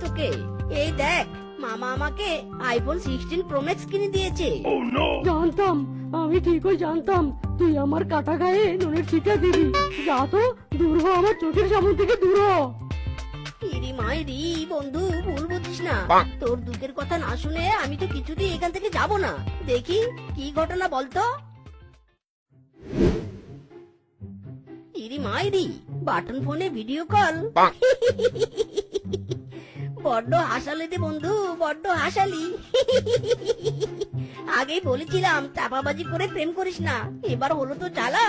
তোকে। এই দেখ, মামা আমাকে আইফোন 16 প্রো ম্যাক্স কিনে দিয়েছে। জানতাম, আমি ঠিকই জানতাম তুই আমার কাটা গায়ে নুনের ছিটা দিবি। যা তো, দূর হ আমার চোখের সামনে থেকে, দূর হ। ইরি মাইরি বন্ধু, ভুল বুঝিস না। তোর দুঃখের কথা না শুনে আমি তো কিছুতেই এখান থেকে যাব না। দেখি কি ঘটনা বলতো। ইরি মাইরি, বাটন ফোনে ভিডিও কল। বড্ড হাসালি রে বন্ধু, বড্ড হাসালি। আগেই বলেছিলাম চাপাবাজি করে প্রেম করিস না, এবার হলো তো জ্বালা।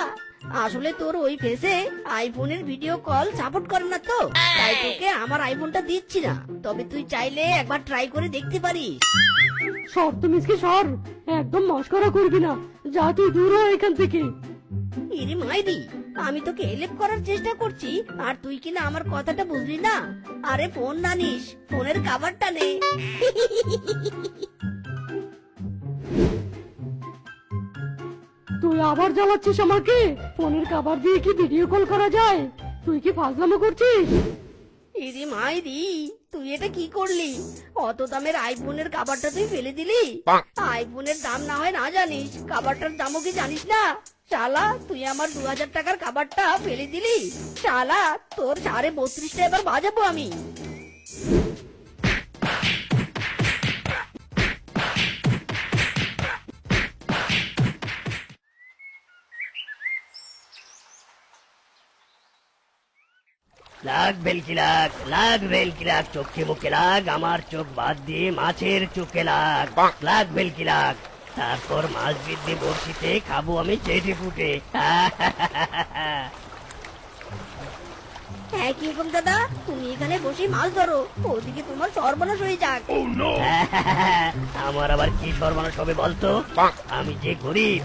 আসলে তোর ওই ফেসে আইফোনের ভিডিও কল সাপোর্ট করে না তো, তাই তোকে আমার আইফোনটা দিচ্ছি না। তবে তুই চাইলে একবার ট্রাই করে দেখতে পারিস। সর তো মিসকে, সর। একদম মস্করা করবি না, যা তুই দূর হ এখান থেকে। ইরে মাইরি, আমি তোকে হেল্প করার চেষ্টা করছি আর তুই কিনা আমার কথাটা বুঝলি না। আরে ফোন না নিস, ফোনের কাভারটা নে। তুই আবার জ্বালাচ্ছিস আমাকে? ফোনের কভার দিয়ে কি ভিডিও কল করা যায়? তুই কি ফাজলামো করছিস? ইরি মাইরি, তুই এটা কি করলি? অত দামের আইফোনের কাভারটা তুই ফেলে দিলি। আইফোনের দাম না হয় না জানিস, কাভারটার দামও কি জানিস না? শালা, তুই আমার 2000 টাকার কাভারটা ফেলে দিলি। শালা, তোর 32.5টা এবার বাজাবো আমি। লাগ ভেলকি লাগ, লাগ ভেলকি লাগ, চোখে মুখে লাগ, আমার চোখ বাদ দিয়ে মাছের চোখে লাগ। লাগ ভেলকি লাগ, তারপর মাছ বৃদ্ধি বড়শিতে খাবো আমি চেটে ফুটে। হ্যাঁ কিরকম দাদা, তুমি এখানে বসে মাছ ধরো, ওদিকে তোমার সর্বনাশ হয়ে যাক। আমার আবার কি সর্বনাশ হবে বলতো? আমি যে গরিব,